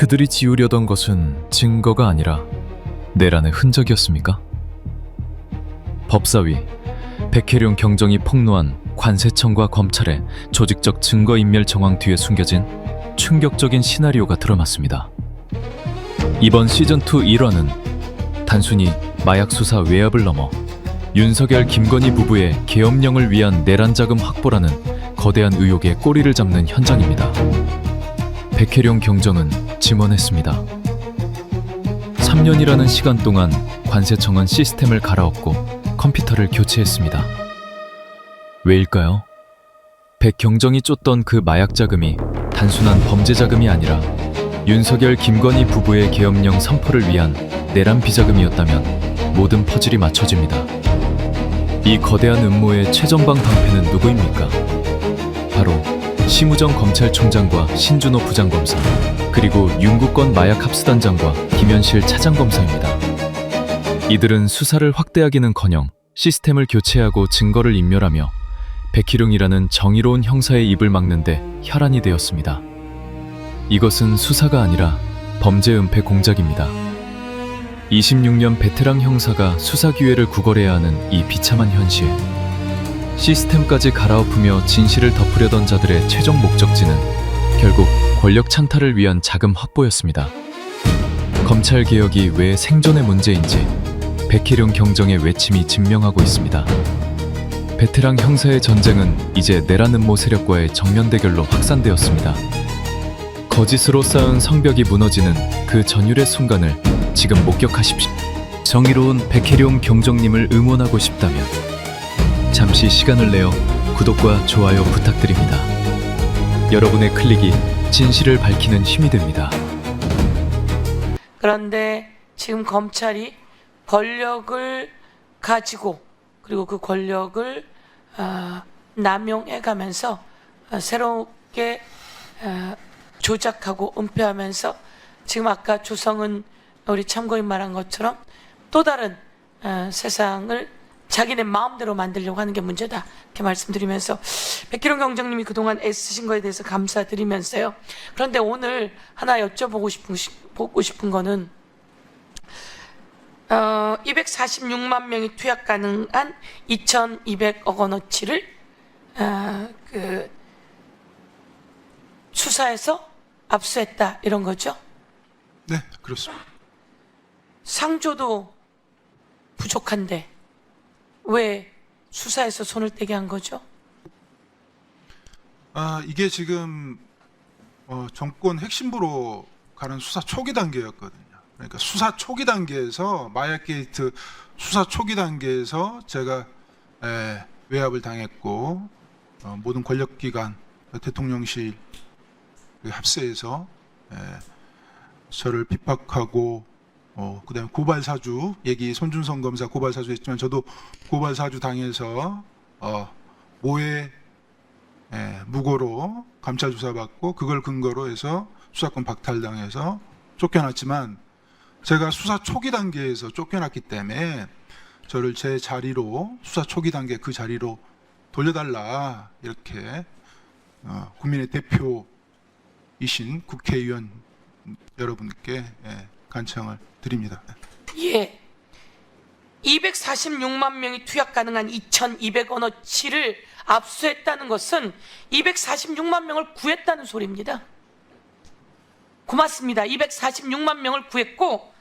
그들이 지우려던 것은 증거가 아니라 내란의 흔적이었습니까? 법사위, 백혜룡 경정이 폭로한 관세청과 검찰의 조직적 증거인멸 정황 뒤에 숨겨진 충격적인 시나리오가 드러났습니다. 이번 시즌2 1화는 단순히 마약 수사 외압을 넘어 윤석열, 김건희 부부의 계엄령을 위한 내란 자금 확보라는 거대한 의혹에 꼬리를 잡는 현장입니다. 백혜룡 경정은 증언했습니다. 3년이라는 시간 동안 관세청은 시스템을 갈아엎고 컴퓨터를 교체했습니다. 왜일까요? 백경정이 쫓던 그 마약 자금이 단순한 범죄 자금이 아니라 윤석열, 김건희 부부의 계엄령 선포를 위한 내란 비자금이었다면 모든 퍼즐이 맞춰집니다. 이 거대한 음모의 최전방 방패는 누구입니까? 바로 심우정 검찰총장과 신준호 부장검사, 그리고 윤국권 마약 합수단장과 김현실 차장검사입니다. 이들은 수사를 확대하기는커녕 시스템을 교체하고 증거를 인멸하며 백희룡이라는 정의로운 형사의 입을 막는데 혈안이 되었습니다. 이것은 수사가 아니라 범죄 은폐 공작입니다. 26년 베테랑 형사가 수사 기회를 구걸해야 하는 이 비참한 현실. 시스템까지 갈아엎으며 진실을 덮으려던 자들의 최종 목적지는 결국 권력 창탈을 위한 자금 확보였습니다. 검찰 개혁이 왜 생존의 문제인지 백혜룡 경정의 외침이 증명하고 있습니다. 베테랑 형사의 전쟁은 이제 내란 음모 세력과의 정면 대결로 확산되었습니다. 거짓으로 쌓은 성벽이 무너지는 그 전율의 순간을 지금 목격하십시오. 정의로운 백혜룡 경정님을 응원하고 싶다면 잠시 시간을 내어 구독과 좋아요 부탁드립니다. 여러분의 클릭이 진실을 밝히는 힘이 됩니다. 그런데 지금 검찰이 권력을 가지고 그리고 그 권력을 남용해가면서 새롭게 조작하고 은폐하면서 지금 아까 조성은 우리 참고인 말한 것처럼 또 다른 세상을 자기네 마음대로 만들려고 하는 게 문제다, 이렇게 말씀드리면서 백희룡 경정님이 그동안 애쓰신 거에 대해서 감사드리면서요. 그런데 오늘 하나 여쭤보고 싶은 거는 246만 명이 투약 가능한 2,200억 원어치를 수사에서 압수했다, 이런 거죠? 네, 그렇습니다. 상조도 부족한데 왜 수사에서 손을 떼게 한 거죠? 이게 지금 정권 핵심부로 가는 수사 초기 단계였거든요. 그러니까 수사 초기 단계에서 마약 게이트 수사 초기 단계에서 제가 외압을 당했고 모든 권력기관 대통령실 합세해서 저를 비박하고 그다음에 고발사주 얘기, 손준성 검사 고발사주 했지만 저도 고발사주 당해서 모해 무고로 감찰 조사받고 그걸 근거로 해서 수사권 박탈당해서 쫓겨났지만 제가 수사 초기 단계에서 쫓겨났기 때문에 저를 제 자리로 수사 초기 단계 그 자리로 돌려달라, 이렇게 국민의 대표이신 국회의원 여러분께 간청을 드립니다. 예, 246만 명이 투약 가능한 2,200원어치를 압수했다는 것은 246만 명을 구했다는 소리입니다. 고맙습니다. 246만 명을 구했고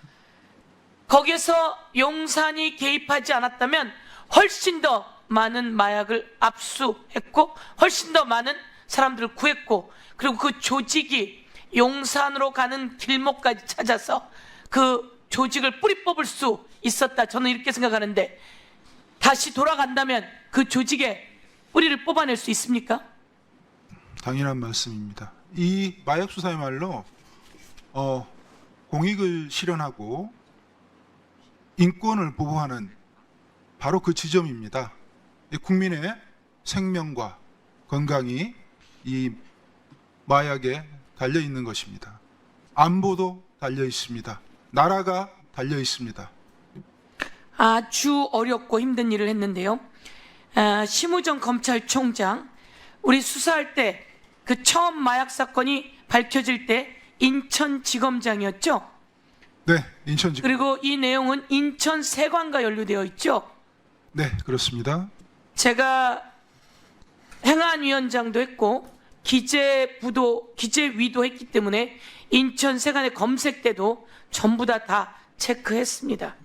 거기에서 용산이 개입하지 않았다면 훨씬 더 많은 마약을 압수했고 훨씬 더 많은 사람들을 구했고, 그리고 그 조직이 용산으로 가는 길목까지 찾아서 그 조직을 뿌리 뽑을 수 있었다, 저는 이렇게 생각하는데, 다시 돌아간다면 그 조직의 뿌리를 뽑아낼 수 있습니까? 당연한 말씀입니다. 이 마약 수사야말로 공익을 실현하고 인권을 보호하는 바로 그 지점입니다. 국민의 생명과 건강이 이 마약에 달려 있는 것입니다. 안보도 달려 있습니다. 나라가 달려 있습니다. 아주 어렵고 힘든 일을 했는데요. 심우정 검찰총장, 우리 수사할 때 그 처음 마약 사건이 밝혀질 때 인천지검장이었죠. 네, 인천지검. 그리고 이 내용은 인천세관과 연루되어 있죠. 네, 그렇습니다. 제가 행안위원장도 했고 기재위도 했기 때문에 인천세관의 검색 때도 전부 다 체크했습니다.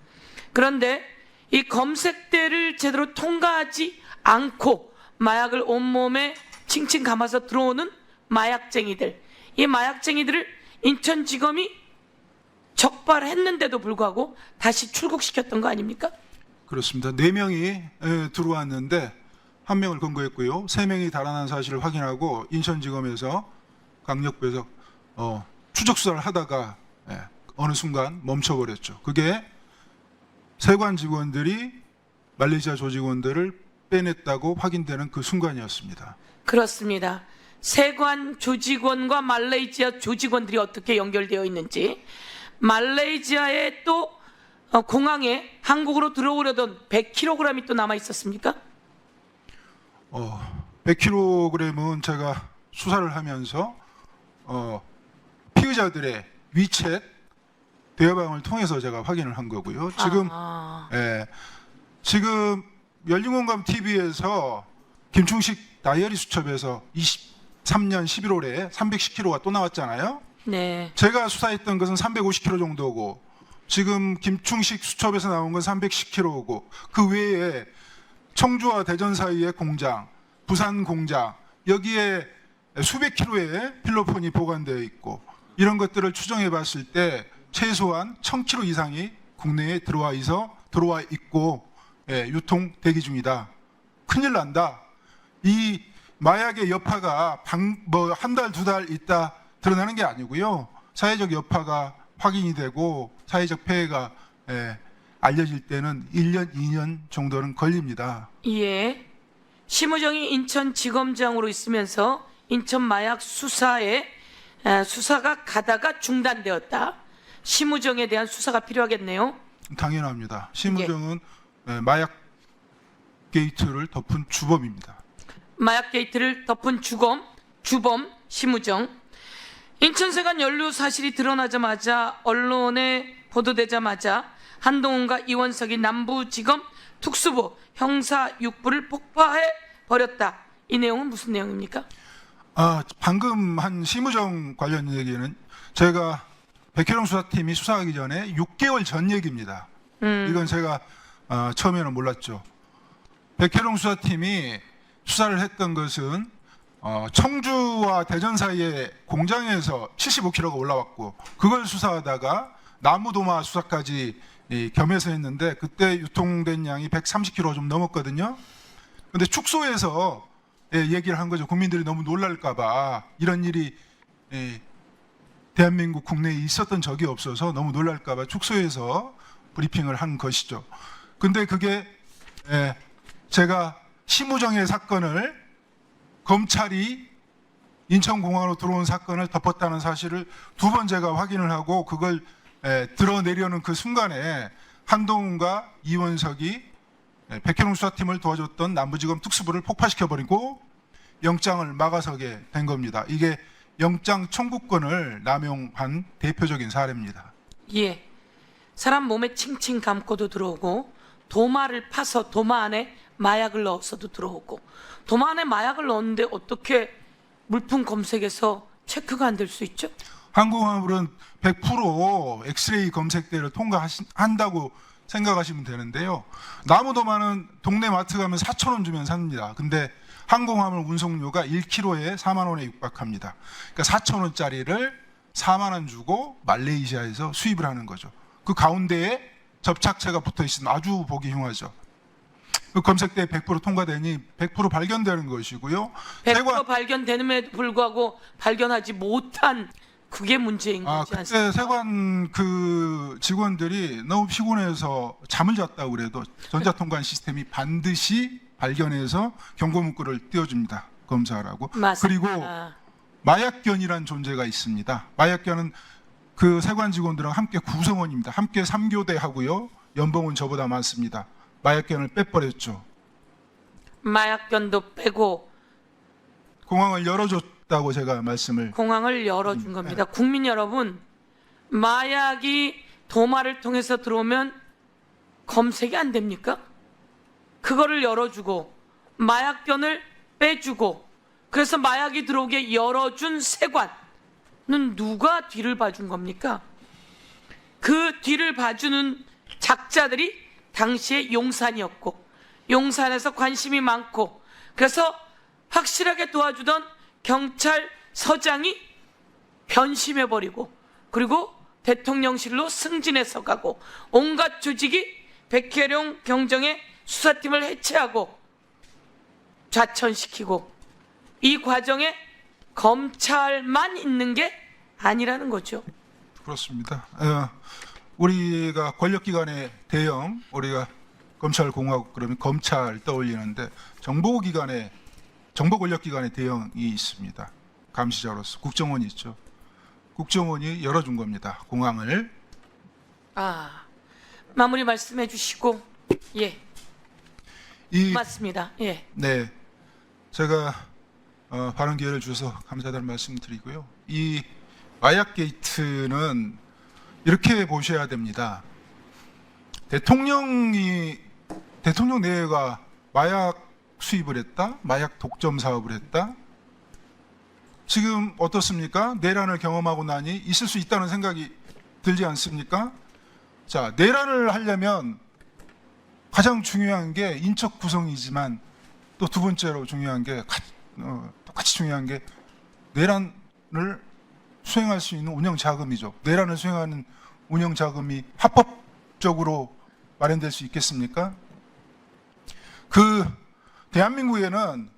그런데 이 검색대를 제대로 통과하지 않고 마약을 온몸에 칭칭 감아서 들어오는 마약쟁이들, 이 마약쟁이들을 인천지검이 적발했는데도 불구하고 다시 출국시켰던 거 아닙니까? 그렇습니다. 4명이 들어왔는데 1명을 검거했고요. 3명이 달아난 사실을 확인하고 인천지검에서 강력부에서 추적 수사를 하다가 어느 순간 멈춰버렸죠. 그게 세관 직원들이 말레이시아 조직원들을 빼냈다고 확인되는 그 순간이었습니다. 그렇습니다. 세관 조직원과 말레이시아 조직원들이 어떻게 연결되어 있는지, 말레이시아의 또 공항에 한국으로 들어오려던 100kg이 또 남아 있었습니까? 100kg은 제가 수사를 하면서 피의자들의 위챗 대화방을 통해서 제가 확인을 한 거고요. 지금 열린공감 TV에서 김충식 다이어리 수첩에서 23년 11월에 310kg가 또 나왔잖아요. 네. 제가 수사했던 것은 350kg 정도고 지금 김충식 수첩에서 나온 건 310kg고 그 외에 청주와 대전 사이의 공장, 부산 공장 여기에 수백 킬로의 필로폰이 보관되어 있고 이런 것들을 추정해 봤을 때 최소한 1000kg 이상이 국내에 들어와 있고 유통 대기 중이다. 큰일 난다. 이 마약의 여파가 한 달, 2달 있다 드러나는 게 아니고요. 사회적 여파가 확인이 되고 사회적 폐해가 알려질 때는 1년, 2년 정도는 걸립니다. 예. 심우정이 인천지검장으로 있으면서 인천 마약 수사가 가다가 중단되었다. 심우정에 대한 수사가 필요하겠네요. 당연합니다. 심우정은 마약 게이트를 덮은 주범입니다. 마약 게이트를 덮은 주범 심우정. 인천세관 연루 사실이 드러나자마자 언론에 보도되자마자 한동훈과 이원석이 남부지검 특수부 형사 6부를 폭파해 버렸다. 이 내용은 무슨 내용입니까? 방금 한 심우정 관련 얘기는 제가 백혜령 수사팀이 수사하기 전에 6개월 전 얘기입니다. 이건 제가 처음에는 몰랐죠. 백혜령 수사팀이 수사를 했던 것은 청주와 대전 사이의 공장에서 75kg가 올라왔고 그걸 수사하다가 나무도마 수사까지 겸해서 했는데 그때 유통된 양이 130kg 좀 넘었거든요. 근데 축소해서 얘기를 한 거죠. 국민들이 너무 놀랄까봐 이런 일이 대한민국 국내에 있었던 적이 없어서 너무 놀랄까봐 축소해서 브리핑을 한 것이죠. 근데 그게 제가 심우정의 사건을 검찰이 인천공항으로 들어온 사건을 덮었다는 사실을 2번 제가 확인을 하고 그걸 드러내려는 그 순간에 한동훈과 이원석이 백혜룡 수사팀을 도와줬던 남부지검 특수부를 폭파시켜버리고 영장을 막아서게 된 겁니다. 이게 영장 청구권을 남용한 대표적인 사례입니다. 예. 사람 몸에 칭칭 감고도 들어오고 도마를 파서 도마 안에 마약을 넣어서도 들어오고 도마 안에 마약을 넣었는데 어떻게 물품 검색에서 체크가 안 될 수 있죠? 항공화물은 100% 엑스레이 검색대를 통과한다고 생각하시면 되는데요. 나무도마는 동네 마트 가면 4,000원 주면 삽니다. 근데 항공화물 운송료가 1kg에 4만 원에 육박합니다. 그러니까 4,000원짜리를 4만 원 주고 말레이시아에서 수입을 하는 거죠. 그 가운데에 접착체가 붙어 있으면 아주 보기 흉하죠. 그 검색대에 100% 통과되니 100% 발견되는 것이고요. 100% 발견되는에도 불구하고 발견하지 못한 그게 문제인 거지 그때 않습니까? 세관 그 직원들이 너무 피곤해서 잠을 잤다고 그래도 전자통관 시스템이 반드시 발견해서 경고 문구를 띄워줍니다. 검사하라고. 맞습니다. 그리고 마약견이란 존재가 있습니다. 마약견은 그 세관 직원들랑 함께 구성원입니다. 함께 3교대 하고요. 연봉은 저보다 많습니다. 마약견을 빼버렸죠. 마약견도 빼고 공항을 열었다고 제가 말씀을 공항을 열어준 겁니다. 국민 여러분, 마약이 도마를 통해서 들어오면 검색이 안 됩니까? 그거를 열어주고 마약견을 빼주고 그래서 마약이 들어오게 열어준 세관은 누가 뒤를 봐준 겁니까? 그 뒤를 봐주는 작자들이 당시에 용산이었고 용산에서 관심이 많고 그래서 확실하게 도와주던 경찰서장이 변심해버리고 그리고 대통령실로 승진해서 가고 온갖 조직이 백혜룡 경정의 수사팀을 해체하고 좌천시키고 이 과정에 검찰만 있는 게 아니라는 거죠. 그렇습니다. 우리가 권력기관의 대형, 우리가 검찰공화국 그러면 검찰 떠올리는데 정보 권력기관의 대형이 있습니다. 감시자로서 국정원이 있죠. 국정원이 열어준 겁니다. 공항을. 마무리 말씀해 주시고 예 이 맞습니다. 예. 네, 제가 발언 기회를 주셔서 감사하다는 말씀드리고요. 이 마약 게이트는 이렇게 보셔야 됩니다. 대통령 내외가 마약 수입을 했다, 마약 독점 사업을 했다. 지금 어떻습니까? 내란을 경험하고 나니 있을 수 있다는 생각이 들지 않습니까? 자, 내란을 하려면 가장 중요한 게 인적 구성이지만 또 두 번째로 중요한 게 똑같이 중요한 게 내란을 수행할 수 있는 운영 자금이죠. 내란을 수행하는 운영 자금이 합법적으로 마련될 수 있겠습니까? 대한민국에는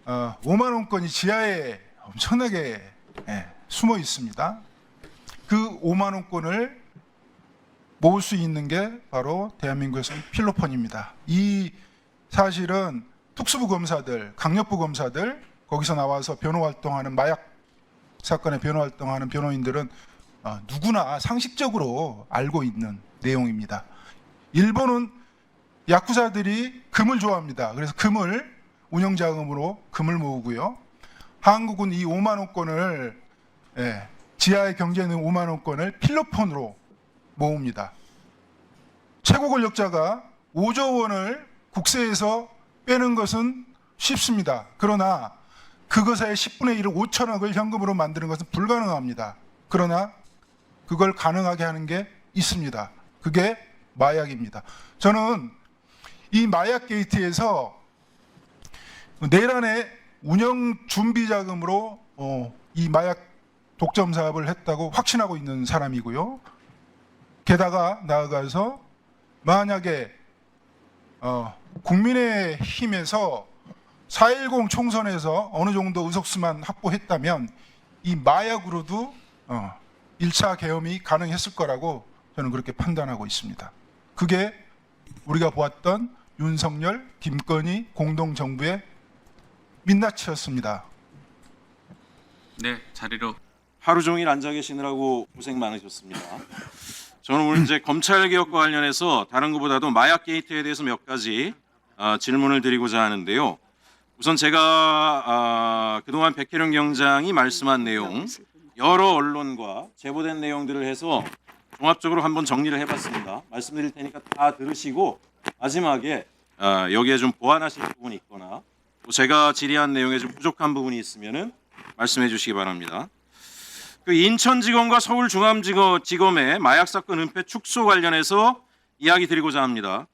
5만 원권이 지하에 엄청나게 숨어 있습니다. 그 5만 원권을 모을 수 있는 게 바로 대한민국에서는 필로폰입니다. 이 사실은 특수부 검사들, 강력부 검사들, 거기서 나와서 변호 활동하는 마약 사건의 변호 활동하는 변호인들은 누구나 상식적으로 알고 있는 내용입니다. 일본은 야쿠자들이 금을 좋아합니다. 그래서 금을 운영자금으로 금을 모으고요. 한국은 이 5만 원권을 지하의 경제에 있는 5만 원권을 필로폰으로 모읍니다. 최고 권력자가 5조 원을 국세에서 빼는 것은 쉽습니다. 그러나 그것의 10분의 1을 5천억을 현금으로 만드는 것은 불가능합니다. 그러나 그걸 가능하게 하는 게 있습니다. 그게 마약입니다. 저는 이 마약 게이트에서 내란의 운영 준비 자금으로 이 마약 독점 사업을 했다고 확신하고 있는 사람이고요. 게다가 나아가서 만약에 국민의힘에서 4.10 총선에서 어느 정도 의석수만 확보했다면 이 마약으로도 1차 계엄이 가능했을 거라고 저는 그렇게 판단하고 있습니다. 그게 우리가 보았던 윤석열, 김건희 공동정부의 민낯이었습니다. 네, 자리로. 하루 종일 앉아 계시느라고 고생 많으셨습니다. 저는 오늘 이제 검찰개혁과 관련해서 다른 것보다도 마약 게이트에 대해서 몇 가지 질문을 드리고자 하는데요. 우선 제가 그동안 백혜룡 경장이 말씀한 내용 여러 언론과 제보된 내용들을 해서 종합적으로 한번 정리를 해봤습니다. 말씀드릴 테니까 다 들으시고 마지막에 여기에 좀 보완하실 부분이 있거나 또 제가 질의한 내용에 좀 부족한 부분이 있으면은 말씀해 주시기 바랍니다. 그 인천지검과 서울중앙지검의 마약 사건 은폐 축소 관련해서 이야기 드리고자 합니다.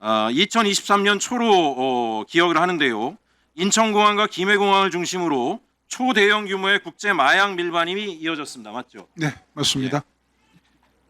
2023년 초로 기억을 하는데요. 인천공항과 김해공항을 중심으로 초대형 규모의 국제 마약 밀반입이 이어졌습니다. 맞죠? 네, 맞습니다.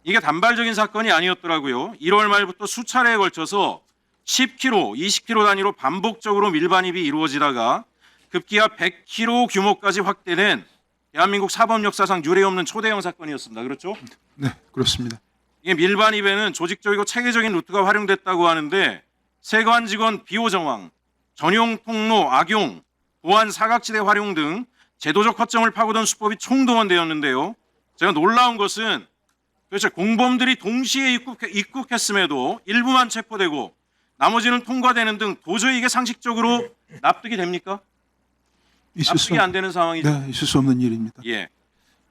이게 단발적인 사건이 아니었더라고요. 1월 말부터 수차례에 걸쳐서 10kg, 20kg 단위로 반복적으로 밀반입이 이루어지다가 급기야 100kg 규모까지 확대된 대한민국 사법 역사상 유례 없는 초대형 사건이었습니다. 그렇죠? 네, 그렇습니다. 이게 밀반입에는 조직적이고 체계적인 루트가 활용됐다고 하는데 세관 직원 비호 정황, 전용 통로 악용, 보안 사각지대 활용 등 제도적 허점을 파고든 수법이 총동원되었는데요. 제가 놀라운 것은 도대체 공범들이 동시에 입국했음에도 일부만 체포되고 나머지는 통과되는 등 도저히 이게 상식적으로 납득이 됩니까? 납득이 안 되는 상황이죠. 네, 있을 수 없는 일입니다. 예.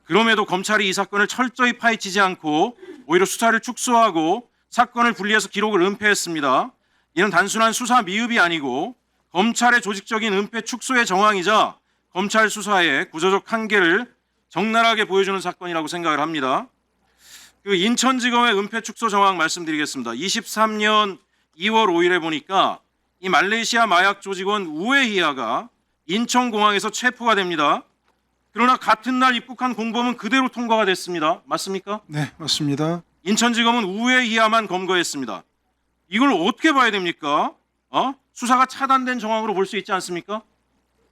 그럼에도 검찰이 이 사건을 철저히 파헤치지 않고 오히려 수사를 축소하고 사건을 분리해서 기록을 은폐했습니다. 이는 단순한 수사 미흡이 아니고 검찰의 조직적인 은폐 축소의 정황이자 검찰 수사의 구조적 한계를 적나라하게 보여주는 사건이라고 생각을 합니다. 그 인천지검의 은폐 축소 정황 말씀드리겠습니다. 23년 2월 5일에 보니까 이 말레이시아 마약 조직원 우에히아가 인천공항에서 체포가 됩니다. 그러나 같은 날 입국한 공범은 그대로 통과가 됐습니다. 맞습니까? 네, 맞습니다. 인천지검은 우에히아만 검거했습니다. 이걸 어떻게 봐야 됩니까? 수사가 차단된 정황으로 볼 수 있지 않습니까?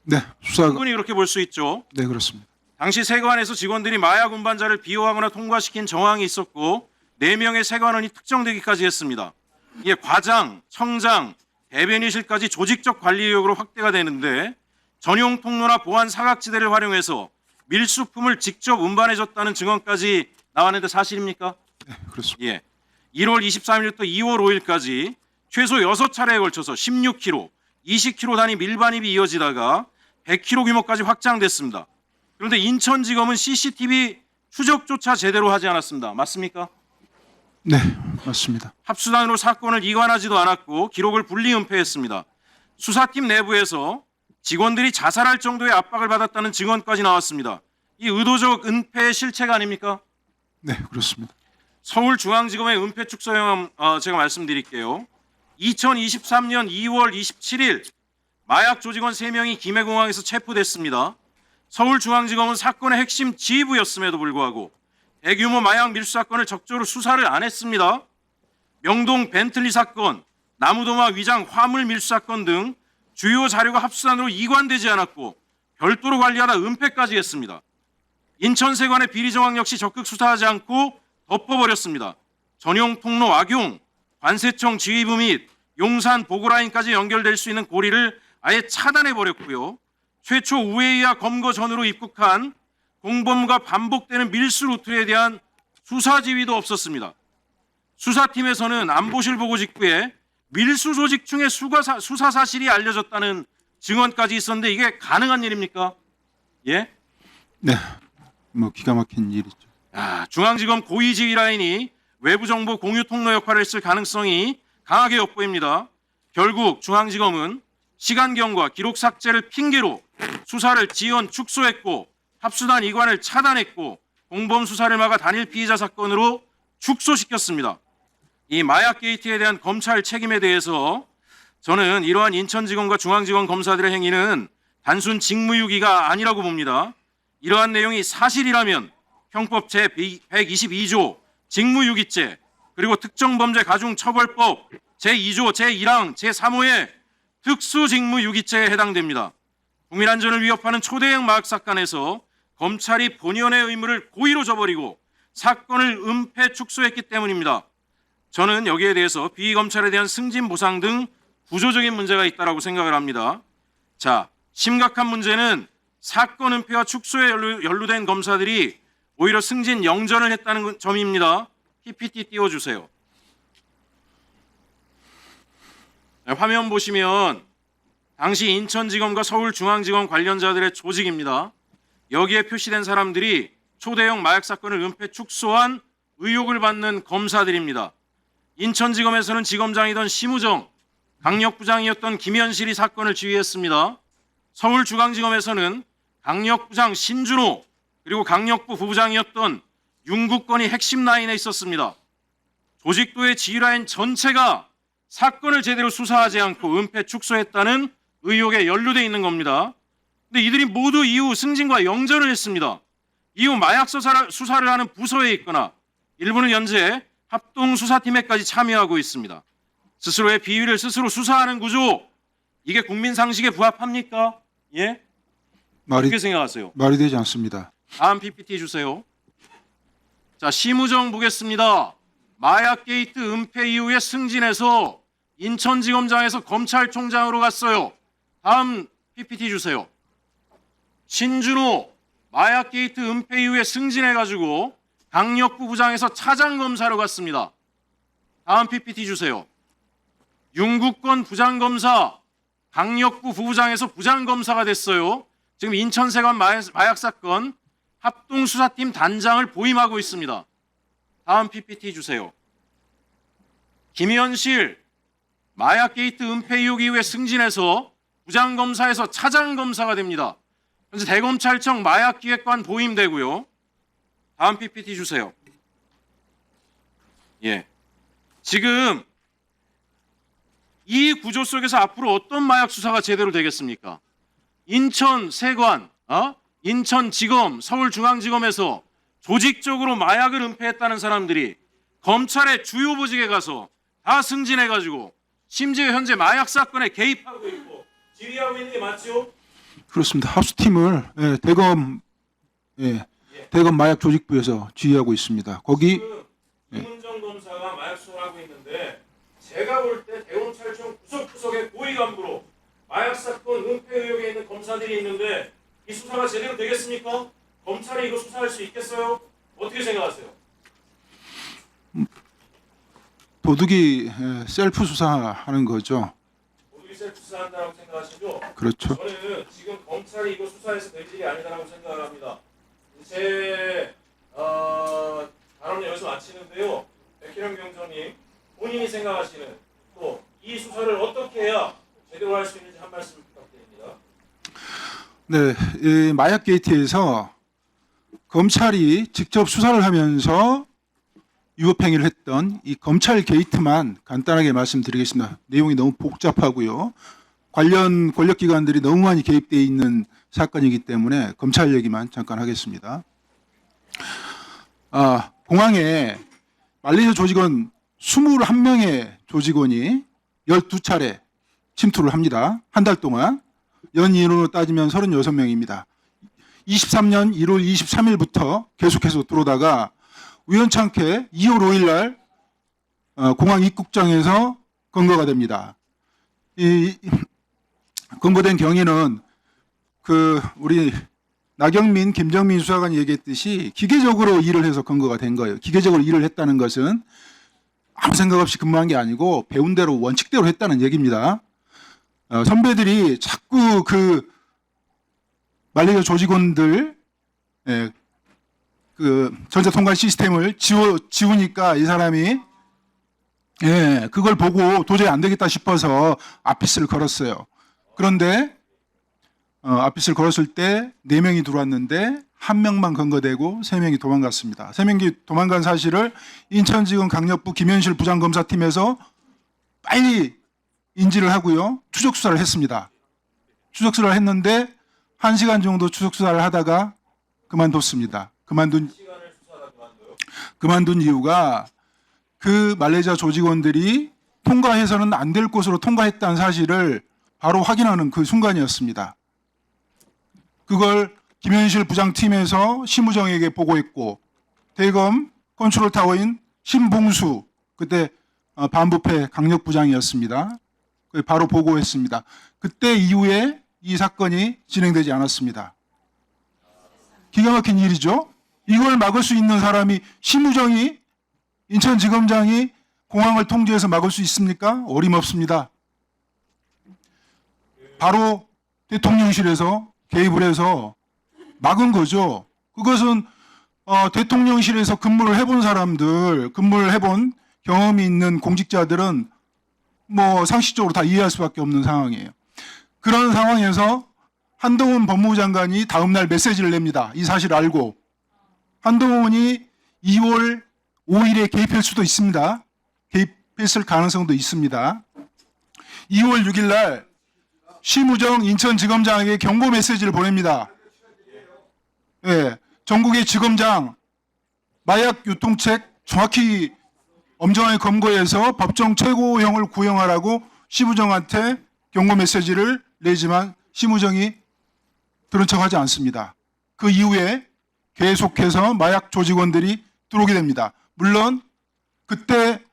네, 수사가 충분히 그렇게 볼 수 있죠. 네, 그렇습니다. 당시 세관에서 직원들이 마약 운반자를 비호하거나 통과시킨 정황이 있었고 4명의 세관원이 특정되기까지 했습니다. 이게 과장, 청장, 대변인실까지 조직적 관리력으로 확대가 되는데 전용 통로나 보안 사각지대를 활용해서 밀수품을 직접 운반해줬다는 증언까지 나왔는데 사실입니까? 네, 그렇습니다. 예. 1월 23일부터 2월 5일까지 최소 6차례에 걸쳐서 16kg, 20kg 단위 밀반입이 이어지다가 100kg 규모까지 확장됐습니다. 그런데 인천지검은 CCTV 추적조차 제대로 하지 않았습니다. 맞습니까? 네, 맞습니다. 합수단으로 사건을 이관하지도 않았고 기록을 분리 은폐했습니다. 수사팀 내부에서 직원들이 자살할 정도의 압박을 받았다는 증언까지 나왔습니다. 이 의도적 은폐의 실체가 아닙니까? 네, 그렇습니다. 서울중앙지검의 은폐 축소 영향 제가 말씀드릴게요. 2023년 2월 27일 마약 조직원 3명이 김해공항에서 체포됐습니다. 서울중앙지검은 사건의 핵심 지휘부였음에도 불구하고 대규모 마약 밀수 사건을 적극적으로 수사를 안 했습니다. 명동 벤틀리 사건, 나무도마 위장 화물 밀수 사건 등 주요 자료가 합수단으로 이관되지 않았고 별도로 관리하다 은폐까지 했습니다. 인천세관의 비리 정황 역시 적극 수사하지 않고 덮어버렸습니다. 전용 통로 악용, 관세청 지휘부 및 용산 보고라인까지 연결될 수 있는 고리를 아예 차단해버렸고요. 최초 우회이와 검거 전으로 입국한 공범과 반복되는 밀수 루트에 대한 수사 지휘도 없었습니다. 수사팀에서는 안보실 보고 직후에 밀수 조직 중에 수사 사실이 알려졌다는 증언까지 있었는데 이게 가능한 일입니까? 예? 네, 뭐 기가 막힌 일이죠. 중앙지검 고위지휘 라인이 외부 정보 공유 통로 역할을 했을 가능성이 강하게 엿보입니다. 결국 중앙지검은 시간경과 기록 삭제를 핑계로 수사를 지연 축소했고 합수단 이관을 차단했고 공범 수사를 막아 단일 피의자 사건으로 축소시켰습니다. 이 마약 게이트에 대한 검찰 책임에 대해서 저는 이러한 인천지검과 중앙지검 검사들의 행위는 단순 직무유기가 아니라고 봅니다. 이러한 내용이 사실이라면 형법 제122조 직무유기죄 그리고 특정범죄 가중처벌법 제2조 제1항 제3호의 특수직무유기죄에 해당됩니다. 국민안전을 위협하는 초대형 마약 사건에서 검찰이 본연의 의무를 고의로 저버리고 사건을 은폐 축소했기 때문입니다. 저는 여기에 대해서 비검찰에 대한 승진 보상 등 구조적인 문제가 있다고 생각을 합니다. 자, 심각한 문제는 사건 은폐와 축소에 연루된 검사들이 오히려 승진 영전을 했다는 점입니다. PPT 띄워주세요. 네, 화면 보시면 당시 인천지검과 서울중앙지검 관련자들의 조직입니다. 여기에 표시된 사람들이 초대형 마약 사건을 은폐 축소한 의혹을 받는 검사들입니다. 인천지검에서는 지검장이던 심우정, 강력부장이었던 김현실이 사건을 지휘했습니다. 서울중앙지검에서는 강력부장 신준호 그리고 강력부 부부장이었던 윤국건이 핵심 라인에 있었습니다. 조직도의 지휘라인 전체가 사건을 제대로 수사하지 않고 은폐 축소했다는 의혹에 연루돼 있는 겁니다. 근데 이들이 모두 이후 승진과 영전을 했습니다. 이후 마약 수사를 하는 부서에 있거나 일부는 현재 합동수사팀에까지 참여하고 있습니다. 스스로의 비위를 스스로 수사하는 구조, 이게 국민 상식에 부합합니까? 예? 어떻게 생각하세요? 말이 되지 않습니다. 다음 PPT 주세요. 자, 심우정 보겠습니다. 마약 게이트 은폐 이후에 승진해서 인천지검장에서 검찰총장으로 갔어요. 다음 PPT 주세요. 신준호 마약 게이트 은폐 이후에 승진해가지고 강력부 부장에서 차장검사로 갔습니다. 다음 PPT 주세요. 윤국건 부장검사 강력부 부부장에서 부장검사가 됐어요. 지금 인천세관 마약 사건 합동수사팀 단장을 보임하고 있습니다. 다음 PPT 주세요. 김현실 마약 게이트 은폐 의혹 이후에 승진해서 부장검사에서 차장검사가 됩니다. 현재 대검찰청 마약기획관 보임되고요. 다음 PPT 주세요. 예. 지금 이 구조 속에서 앞으로 어떤 마약 수사가 제대로 되겠습니까? 인천세관, 인천지검, 서울중앙지검에서 조직적으로 마약을 은폐했다는 사람들이 검찰의 주요 보직에 가서 다 승진해가지고 심지어 현재 마약 사건에 개입하고 있고 지휘하고 있는 게 맞죠? 그렇습니다. 합수팀을 대검 마약 조직부에서 지휘하고 있습니다. 거기 김은정 검사가 마약 수사를 하고 있는데 제가 볼 때 대검찰청 구석구석의 고위 간부로 마약 사건 은폐 의혹에 있는 검사들이 있는데 이 수사가 제대로 되겠습니까? 검찰이 이거 수사할 수 있겠어요? 어떻게 생각하세요? 도둑이 셀프 수사하는 거죠. 모두 셀프 수사한다고 생각하시죠? 그렇죠. 저는 지금 검찰이 이거 수사해서 될 일이 아니다라고 생각을 합니다. 제 발언을 여기서 마치는데요. 백희령 경정님 본인이 생각하시는 또 이 수사를 어떻게 해야 제대로 할 수 있는지 한 말씀 부탁드립니다. 네, 이 마약 게이트에서 검찰이 직접 수사를 하면서 위법행위를 했던 이 검찰 게이트만 간단하게 말씀드리겠습니다. 내용이 너무 복잡하고요. 관련 권력기관들이 너무 많이 개입되어 있는 사건이기 때문에 검찰 얘기만 잠깐 하겠습니다. 공항에 말레이시아 조직원 21명의 조직원이 12차례 침투를 합니다. 한 달 동안. 연인으로 따지면 36명입니다. 23년 1월 23일부터 계속해서 들어오다가 우연찮게 2월 5일 날 공항 입국장에서 검거가 됩니다. 이 검거된 경위는 우리 나경민, 김정민 수사관이 얘기했듯이 기계적으로 일을 해서 검거가 된 거예요. 기계적으로 일을 했다는 것은 아무 생각 없이 근무한 게 아니고 배운 대로 원칙대로 했다는 얘기입니다. 선배들이 자꾸 말레이시아 조직원들 전자통관 시스템을 지우니까 이 사람이 그걸 보고 도저히 안 되겠다 싶어서 아피스를 걸었어요. 그런데 아피스를 걸었을 때 4명이 들어왔는데 1명만 검거되고 3명이 도망갔습니다. 3명이 도망간 사실을 인천지검 강력부 김현실 부장검사팀에서 빨리 인지를 하고요. 추적 수사를 했습니다. 추적 수사를 했는데 1시간 정도 추적 수사를 하다가 그만뒀습니다. 그만둔 이유가 그 말레이시아 조직원들이 통과해서는 안 될 곳으로 통과했다는 사실을 바로 확인하는 그 순간이었습니다. 그걸 김현실 부장팀에서 심우정에게 보고했고 대검 컨트롤타워인 신봉수 그때 반부패 강력부장이었습니다. 바로 보고했습니다. 그때 이후에 이 사건이 진행되지 않았습니다. 기가 막힌 일이죠. 이걸 막을 수 있는 사람이 심우정이 인천지검장이 공항을 통제해서 막을 수 있습니까? 어림없습니다. 바로 대통령실에서 개입을 해서 막은 거죠. 그것은 대통령실에서 근무를 해본 사람들, 근무를 해본 경험이 있는 공직자들은 뭐 상식적으로 다 이해할 수밖에 없는 상황이에요. 그런 상황에서 한동훈 법무부 장관이 다음날 메시지를 냅니다. 이 사실을 알고. 한동훈이 2월 5일에 개입할 수도 있습니다. 개입했을 가능성도 있습니다. 2월 6일 날 심우정 인천지검장에게 경고 메시지를 보냅니다. 전국의 지검장 마약 유통책 정확히 엄정하게 검거해서 법정 최고형을 구형하라고 심우정한테 경고 메시지를 내지만 심우정이 들은 척하지 않습니다. 그 이후에 계속해서 마약 조직원들이 들어오게 됩니다. 물론 그때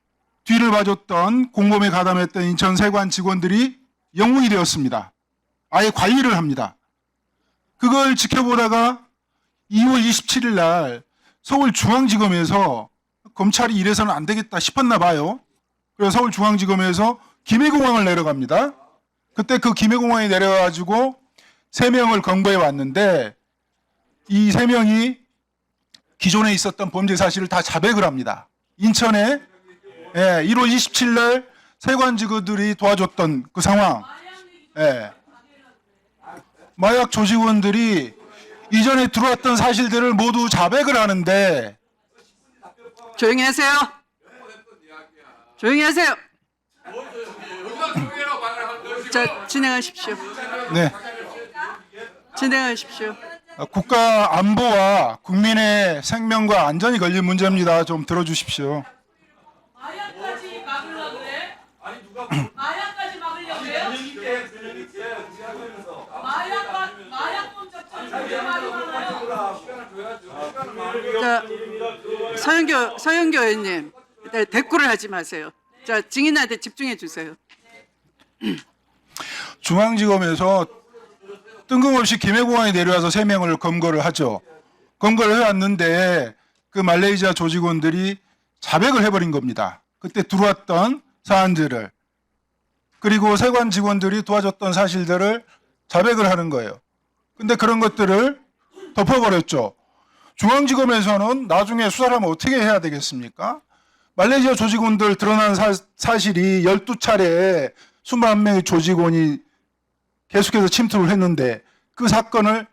뒤를 봐줬던 공범에 가담했던 인천세관 직원들이 영웅이 되었습니다. 아예 관리를 합니다. 그걸 지켜보다가 2월 27일 날 서울중앙지검에서 검찰이 이래서는 안 되겠다 싶었나 봐요. 그래서 서울중앙지검에서 김해공항을 내려갑니다. 그때 그 김해공항에 내려가지고 3명을 검거해 왔는데 이 3명이 기존에 있었던 범죄 사실을 다 자백을 합니다. 인천에 1월 27일 날 세관 직원들이 도와줬던 그 상황. 마약 조직원들이 이전에 들어왔던 사실들을 모두 자백을 하는데 조용히 하세요. 조용히 하세요. 자, 진행하십시오. 네. 진행하십시오. 국가 안보와 국민의 생명과 안전이 걸린 문제입니다. 좀 들어주십시오. 마약까지 막으려고 그래? 마약까지 막으려고 그래요? 마약범 자체는 왜 말이 많아요? 자, 서영교 의원님, 일단 대꾸를 하지 마세요. 자, 증인한테 집중해 주세요. 중앙지검에서 뜬금없이 김해공항에 내려와서 3명을 검거를 하죠. 검거를 해왔는데 그 말레이시아 조직원들이 자백을 해버린 겁니다. 그때 들어왔던 사안들을. 그리고 세관 직원들이 도와줬던 사실들을 자백을 하는 거예요. 근데 그런 것들을 덮어버렸죠. 중앙지검에서는 나중에 수사를 하면 어떻게 해야 되겠습니까? 말레이시아 조직원들 드러난 사실이 12차례 21명의 조직원이 계속해서 침투를 했는데 그 사건을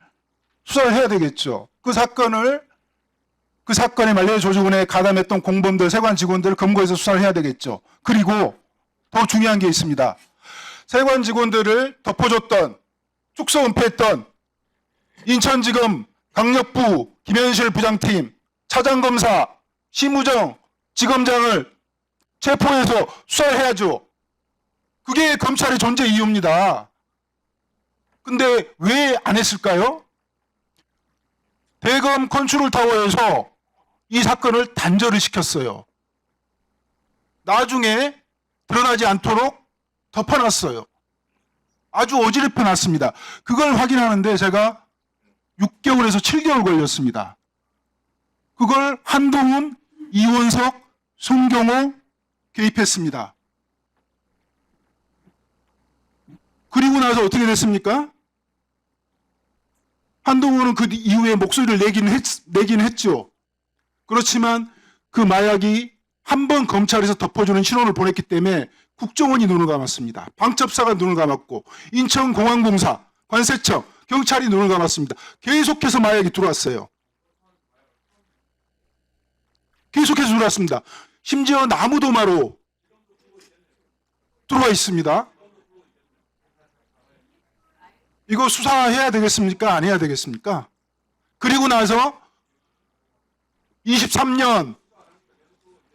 수사를 해야 되겠죠. 그 사건에 말레이시아 조직원에 가담했던 공범들, 세관 직원들을 검거해서 수사를 해야 되겠죠. 그리고 더 중요한 게 있습니다. 세관 직원들을 덮어줬던, 축소 은폐했던 인천지검 강력부 김현실 부장팀, 차장검사, 심우정 지검장을 체포해서 수사를 해야죠. 그게 검찰의 존재 이유입니다. 근데 왜 안 했을까요? 대검 컨트롤타워에서 이 사건을 단절을 시켰어요. 나중에 드러나지 않도록 덮어놨어요. 아주 어지럽혀 놨습니다. 그걸 확인하는데 제가 6개월에서 7개월 걸렸습니다. 그걸 한동훈, 이원석, 손경호 개입했습니다. 그리고 나서 어떻게 됐습니까? 한동훈은 그 이후에 목소리를 내긴 했죠. 그렇지만 그 마약이 한 번 검찰에서 덮어주는 신호를 보냈기 때문에 국정원이 눈을 감았습니다. 방첩사가 눈을 감았고 인천공항공사, 관세청, 경찰이 눈을 감았습니다. 계속해서 마약이 들어왔어요. 계속해서 들어왔습니다. 심지어 나무도마로 들어와 있습니다. 이거 수사해야 되겠습니까? 안 해야 되겠습니까? 그리고 나서 23년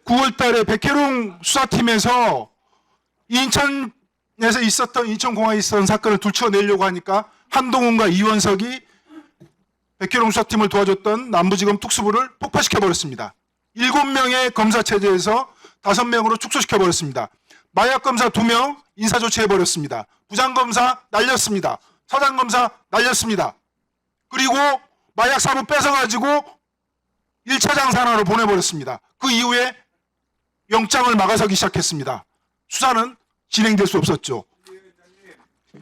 9월 달에 백혜룡 수사팀에서 인천에서 있었던 인천공항에 있었던 사건을 들춰내려고 하니까 한동훈과 이원석이 백혜룡 수사팀을 도와줬던 남부지검 특수부를 폭파시켜버렸습니다. 7명의 검사 체제에서 5명으로 축소시켜버렸습니다. 마약검사 2명 인사조치해버렸습니다. 부장검사 날렸습니다. 차장검사 날렸습니다. 그리고 마약 사부 뺏어가지고 1차 장산하러 보내버렸습니다. 그 이후에 영장을 막아서기 시작했습니다. 수사는 진행될 수 없었죠.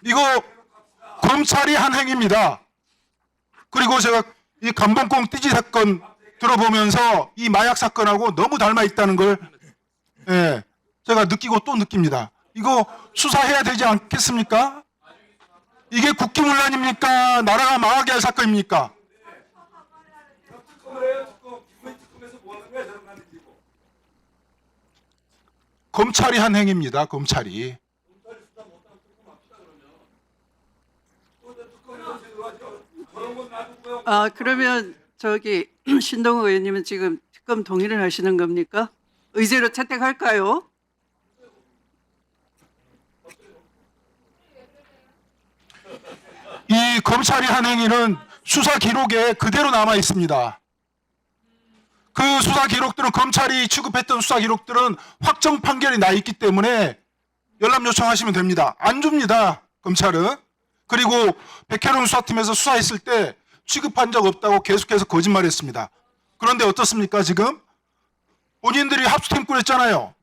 이거 검찰이 한 행위입니다. 그리고 제가 이 감봉콩 띠지 사건 들어보면서 이 마약 사건하고 너무 닮아 있다는 걸 제가 느끼고 또 느낍니다. 이거 수사해야 되지 않겠습니까? 이게 국기문란입니까? 나라가 망하게 할 사건입니까? 검찰이 한 행위입니다. 검찰이. 아, 그러면 저기 신동욱 의원님은 지금 특검 동의를 하시는 겁니까? 의제로 채택할까요? 이 검찰이 한 행위는 수사 기록에 그대로 남아 있습니다. 그 수사 기록들은 검찰이 취급했던 수사 기록들은 확정 판결이 나 있기 때문에 연락 요청하시면 됩니다. 안 줍니다. 검찰은. 그리고 백혜룡 수사팀에서 수사했을 때 취급한 적 없다고 계속해서 거짓말했습니다. 그런데 어떻습니까 지금? 본인들이 합수팀 꾸렸잖아요.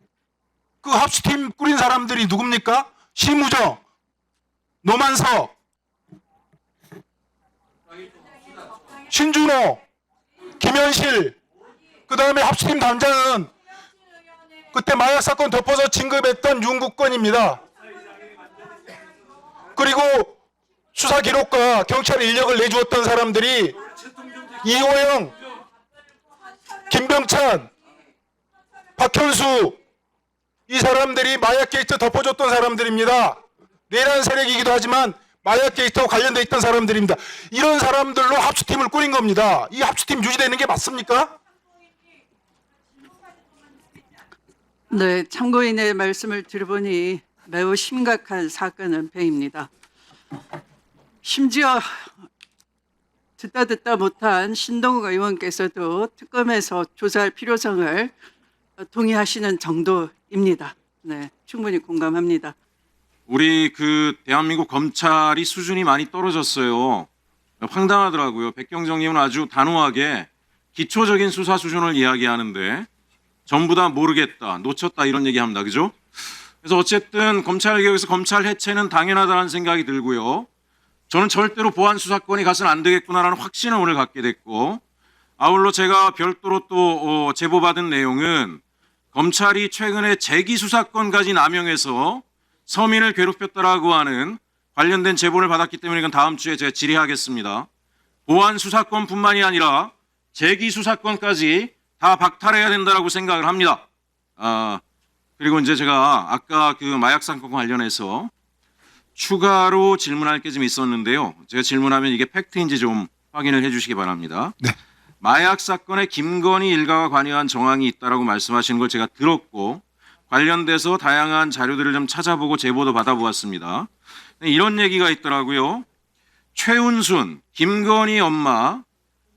그 합수팀 꾸린 사람들이 누굽니까? 심우정, 노만석, 신준호, 김현실, 그 다음에 합수팀 단장은 그때 마약 사건 덮어서 진급했던 윤국권입니다. 그리고 수사 기록과 경찰 인력을 내주었던 사람들이 이호영, 김병찬, 박현수, 이 사람들이 마약 게이트 덮어줬던 사람들입니다. 내란 세력이기도 하지만 마약 게이트와 관련돼 있던 사람들입니다. 이런 사람들로 합수팀을 꾸린 겁니다. 이 합수팀 유지되는 게 맞습니까? 네, 참고인의 말씀을 들어보니 매우 심각한 사건은 배입니다. 심지어 듣다 못한 신동욱 의원께서도 특검에서 조사할 필요성을 동의하시는 정도입니다. 네, 충분히 공감합니다. 우리 그 대한민국 검찰이 수준이 많이 떨어졌어요. 황당하더라고요. 백경정님은 아주 단호하게 기초적인 수사 수준을 이야기하는데 전부 다 모르겠다, 놓쳤다 이런 얘기합니다. 그죠? 그래서 어쨌든 검찰개혁에서 검찰 해체는 당연하다는 생각이 들고요. 저는 절대로 보안 수사권이 가서는 안 되겠구나라는 확신을 오늘 갖게 됐고, 아울러 제가 별도로 또 제보받은 내용은 검찰이 최근에 재기 수사권까지 남용해서 서민을 괴롭혔다라고 하는 관련된 제보를 받았기 때문에 이건 다음 주에 제가 질의하겠습니다. 보안 수사권뿐만이 아니라 재기 수사권까지 다 박탈해야 된다라고 생각을 합니다. 그리고 이제 제가 아까 그 마약 사건 관련해서 추가로 질문할 게 좀 있었는데요. 제가 질문하면 이게 팩트인지 좀 확인을 해주시기 바랍니다. 네. 마약 사건에 김건희 일가가 관여한 정황이 있다라고 말씀하시는 걸 제가 들었고 관련돼서 다양한 자료들을 좀 찾아보고 제보도 받아보았습니다. 이런 얘기가 있더라고요. 최은순, 김건희 엄마,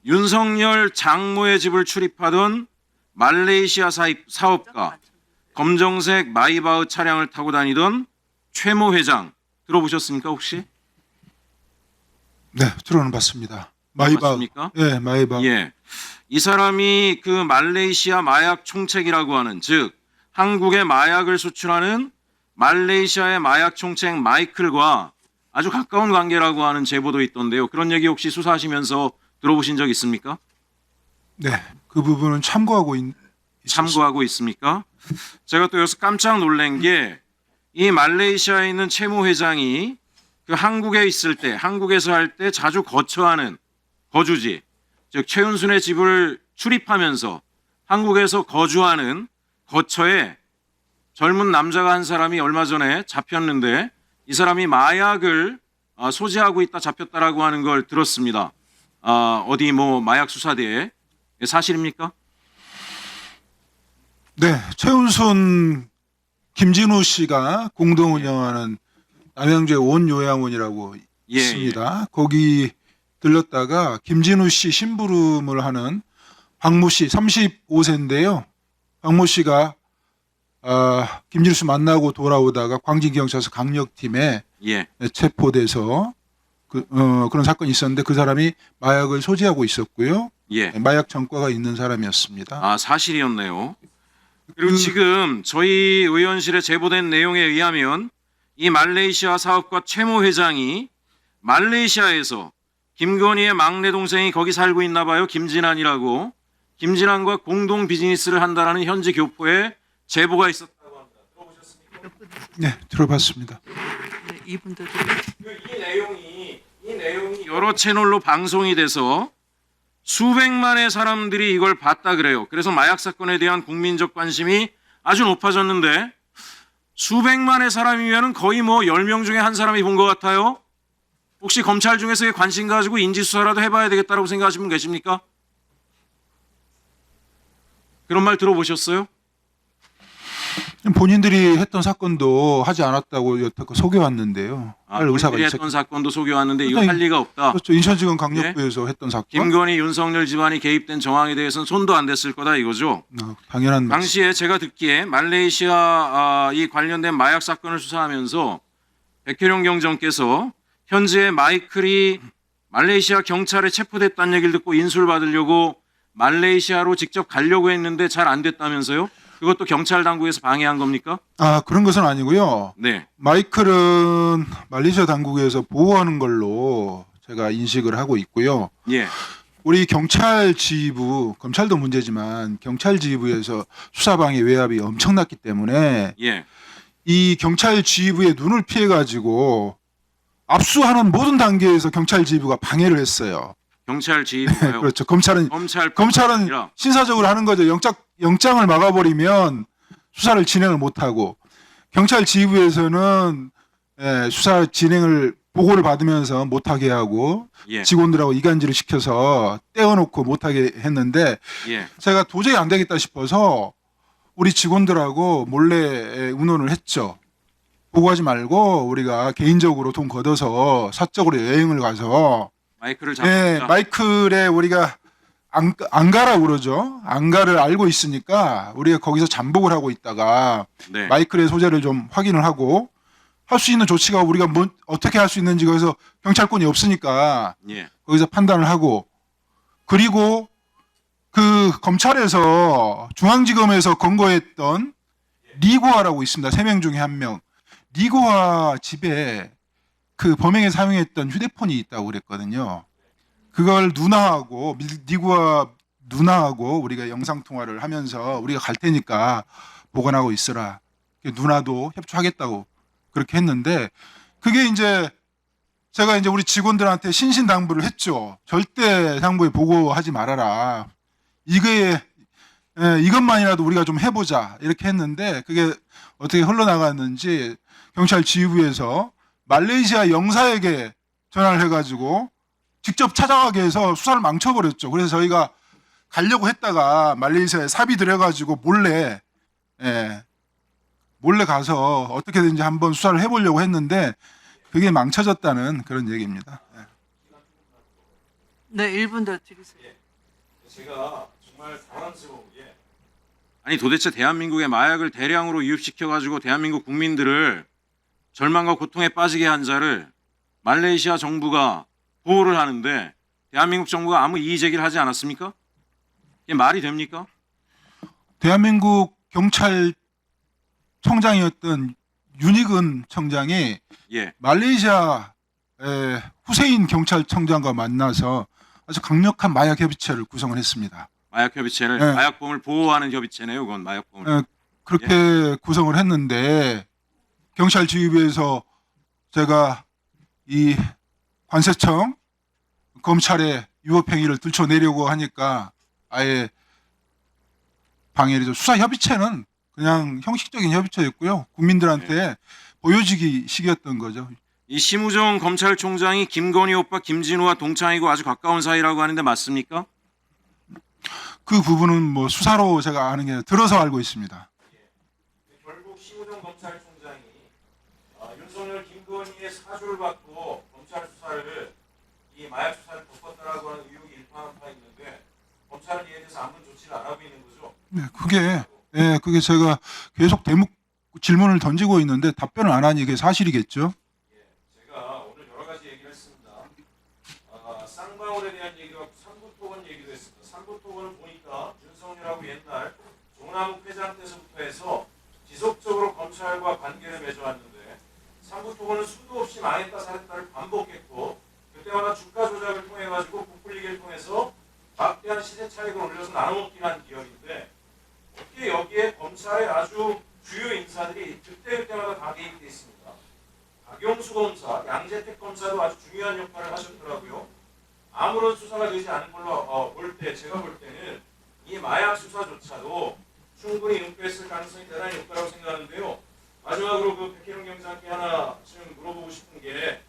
윤석열 장모의 집을 출입하던 말레이시아 사업가, 검정색 마이바흐 차량을 타고 다니던 최모 회장 들어보셨습니까 혹시? 네, 들어는 봤습니다. 마이바. 맞습니까? 예, 마이바. 예, 이 사람이 그 말레이시아 마약 총책이라고 하는, 즉 한국에 마약을 수출하는 말레이시아의 마약 총책 마이클과 아주 가까운 관계라고 하는 제보도 있던데요. 그런 얘기 혹시 수사하시면서 들어보신 적 있습니까? 네, 그 부분은 참고하고 참고하고 있습니까? 제가 또 여기서 깜짝 놀란 게 이 말레이시아에 있는 최모 회장이 그 한국에 있을 때, 한국에서 할 때 자주 거처하는 거주지, 즉 최은순의 집을 출입하면서 한국에서 거주하는 거처에 젊은 남자가 한 사람이 얼마 전에 잡혔는데 이 사람이 마약을 소지하고 있다 잡혔다라고 하는 걸 들었습니다. 어디 뭐 마약 수사대에 사실입니까? 네, 최은순, 김진우 씨가 공동 운영하는 남양주의 원요양원이라고 예, 있습니다. 거기 들렀다가 김진우 씨 심부름을 하는 박모 씨 35세인데요. 박모 씨가 김진우 씨 만나고 돌아오다가 광진경찰서 강력팀에 예. 체포돼서 그런 사건이 있었는데 그 사람이 마약을 소지하고 있었고요. 예. 마약 전과가 있는 사람이었습니다. 사실이었네요. 그리고 지금 저희 의원실에 제보된 내용에 의하면 이 말레이시아 사업가 최모 회장이 말레이시아에서 김건희의 막내 동생이 거기 살고 있나 봐요. 김진환이라고. 김진환과 공동 비즈니스를 한다라는 현지 교포의 제보가 있었다고 합니다. 들어보셨습니까? 네, 들어봤습니다. 네, 이분도 이 내용이 여러 채널로 방송이 돼서 수백만의 사람들이 이걸 봤다 그래요. 그래서 마약 사건에 대한 국민적 관심이 아주 높아졌는데 수백만의 사람이면 거의 뭐 10명 중에 한 사람이 본 것 같아요. 혹시 검찰 중에서 관심 가지고 인지수사라도 해봐야 되겠다고 생각하시는 분 계십니까? 그런 말 들어보셨어요? 본인들이 했던 사건도 하지 않았다고 여태껏 속여왔는데요. 할 의사가 본인들이 있었. 했던 사건도 속여왔는데 이거 할 리가 없다. 그렇죠. 인천지검 강력부에서 했던 사건. 김건희, 윤석열 집안이 개입된 정황에 대해서는 손도 안 댔을 거다 이거죠. 당연한 말씀. 당시에 제가 듣기에 말레이시아 이 관련된 마약 사건을 수사하면서 백혜룡 경정께서 현재 마이클이 말레이시아 경찰에 체포됐다는 얘기를 듣고 인수를 받으려고 말레이시아로 직접 가려고 했는데 잘 안 됐다면서요? 그것도 경찰 당국에서 방해한 겁니까? 그런 것은 아니고요. 네. 마이클은 말레이시아 당국에서 보호하는 걸로 제가 인식을 하고 있고요. 예. 우리 경찰 지휘부, 검찰도 문제지만 경찰 지휘부에서 수사방해 외압이 엄청났기 때문에 예. 이 경찰 지휘부의 눈을 피해 가지고 압수하는 모든 단계에서 경찰 지휘부가 방해를 했어요. 경찰 지휘부가요. 그렇죠. 검찰은 검찰뿐만 아니라 신사적으로 하는 거죠. 영장을 막아버리면 수사를 진행을 못하고 경찰 지휘부에서는 수사 진행을 보고를 받으면서 못하게 하고 예. 직원들하고 이간질을 시켜서 떼어놓고 못하게 했는데 예. 제가 도저히 안 되겠다 싶어서 우리 직원들하고 몰래 운운을 했죠. 보고하지 말고 우리가 개인적으로 돈 걷어서 사적으로 여행을 가서 마이크를 잡았다. 마이클에 우리가 안가라고 그러죠. 안가를 알고 있으니까 우리가 거기서 잠복을 하고 있다가 네. 마이클의 소재를 좀 확인을 하고 할 수 있는 조치가 우리가 어떻게 할 수 있는지 거기서 경찰권이 없으니까 예. 거기서 판단을 하고 그리고 그 검찰에서 중앙지검에서 검거했던 리고아라고 있습니다. 3명 중에 1명. 리고아 집에 그 범행에 사용했던 휴대폰이 있다고 그랬거든요. 그걸 누나하고 리고아 누나하고 우리가 영상 통화를 하면서 우리가 갈 테니까 보관하고 있어라. 누나도 협조하겠다고 그렇게 했는데 그게 이제 제가 이제 우리 직원들한테 신신당부를 했죠. 절대 상부에 보고하지 말아라. 이것만이라도 우리가 좀 해보자 이렇게 했는데 그게 어떻게 흘러나갔는지 경찰 지휘부에서 말레이시아 영사에게 전화를 해가지고 직접 찾아가게 해서 수사를 망쳐버렸죠. 그래서 저희가 가려고 했다가 말레이시아에 삽이 들여가지고 몰래 가서 어떻게든지 한번 수사를 해보려고 했는데 그게 망쳐졌다는 그런 얘기입니다. 네, 1분 더 드리세요. 제가 정말 당황스러운 게 아니 도대체 대한민국의 마약을 대량으로 유입시켜 가지고 대한민국 국민들을 절망과 고통에 빠지게 한 자를 말레이시아 정부가 보호를 하는데 대한민국 정부가 아무 이의 제기를 하지 않았습니까? 이게 말이 됩니까? 대한민국 경찰청장이었던 윤희근 청장이 예. 말레이시아 후세인 경찰청장과 만나서 아주 강력한 마약 협의체를 구성을 했습니다. 마약 협의체를 네. 마약범을 보호하는 협의체네요. 그건 마약범을. 그렇게 구성을 했는데 경찰 지휘부에서 제가 이 관세청 검찰의 유법행위를 들춰내려고 하니까 아예 방해를 해서 수사 협의체는 그냥 형식적인 협의체였고요. 국민들한테 보여지기 식이었던 거죠. 이 심우정 검찰총장이 김건희 오빠 김진우와 동창이고 아주 가까운 사이라고 하는데 맞습니까? 그 부분은 뭐 수사로 제가 아는 게 아니라 들어서 알고 있습니다. 결국 심우정 검찰총장이 윤석열 김건희의 사주를 받고 검찰 수사를 이 마약 수사를 덮었다라고 하는 의혹이 일파만파 있는데 검찰은 이에 대해서 아무 조치를 안 하고 있는 거죠. 네, 그게 제가 계속 대목 질문을 던지고 있는데 답변을 안 하니 이게 사실이겠죠. 제가 오늘 여러 가지 얘기를 했습니다. 쌍방울에 대한 얘기와 삼부토건 얘기도 했습니다. 삼부토건을 보니까 윤석열하고 옛날 종남욱 회장 때서부터 해서 지속적으로 검찰과 관계를 맺어왔는데 삼부토건은 수도 없이 망했다 살았다를 반복했고 그때마다 주가 조작을 통해 가지고 부풀리기를 통해서 막대한 시세 차익을 올려서 나눠먹기를 한 기업인데 어떻게 여기에 검찰의 아주 주요 인사들이 그때마다 다 개입돼 있습니다. 박용수 검사, 양재택 검사도 아주 중요한 역할을 하셨더라고요. 아무런 수사가 되지 않은 걸로 제가 볼 때는 이 마약 수사조차도 충분히 은폐했을 가능성이 대단히 높다고 생각하는데요. 마지막으로 그 백혜룡 경장께 하나 지금 물어보고 싶은 게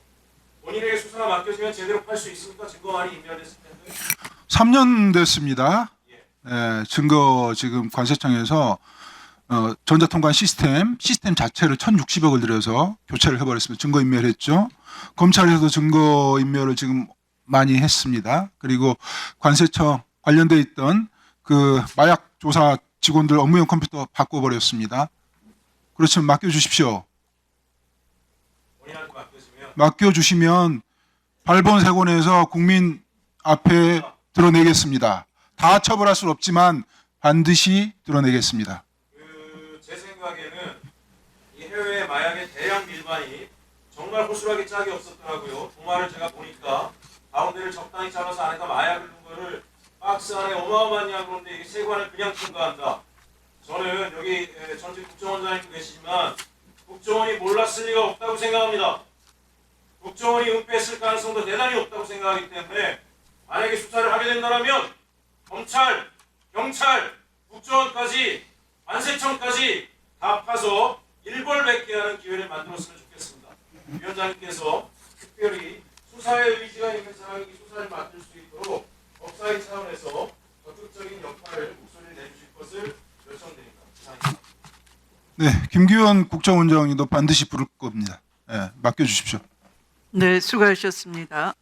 본인에게 수사가 맡겨지면 제대로 팔 수 있습니까? 증거 많이 인멸됐을 텐데. 3년 됐습니다. 증거 지금 관세청에서 전자통관 시스템 자체를 1,060억을 들여서 교체를 해버렸습니다. 증거인멸했죠. 검찰에서도 증거인멸을 지금 많이 했습니다. 그리고 관세청 관련돼 있던 그 마약 조사 직원들 업무용 컴퓨터 바꿔버렸습니다. 그렇지만 맡겨주십시오. 본인한테 맡겨지면 맡겨주시면 발본색원에서 국민 앞에 드러내겠습니다. 다 처벌할 수는 없지만 반드시 드러내겠습니다. 제 생각에는 이 해외 마약의 대량 밀반이 정말 호술하게 짝이 없었더라고요. 동화를 제가 보니까 가운데를 적당히 잘라서 안에다 마약을 넣은 거를 박스 안에 어마어마한 양을 넣는데 이게 세관을 그냥 통과한다. 저는 여기 전직 국정원장님도 계시지만 국정원이 몰랐을 리가 없다고 생각합니다. 국정원이 은폐했을 가능성도 대단히 없다고 생각하기 때문에 만약에 수사를 하게 된다면 검찰, 경찰, 국정원까지 관세청까지 다 파서 일벌백계 하는 기회를 만들었으면 좋겠습니다. 위원장님께서 특별히 수사에 의지가 있는 사람이 수사를 맡을 수 있도록 법사위 차원에서 적극적인 역할을 목소리를 내주실 것을 요청드립니다. 이상입니다. 네, 김기현 국정원장님도 반드시 부를 겁니다. 예, 맡겨주십시오. 네, 수고하셨습니다.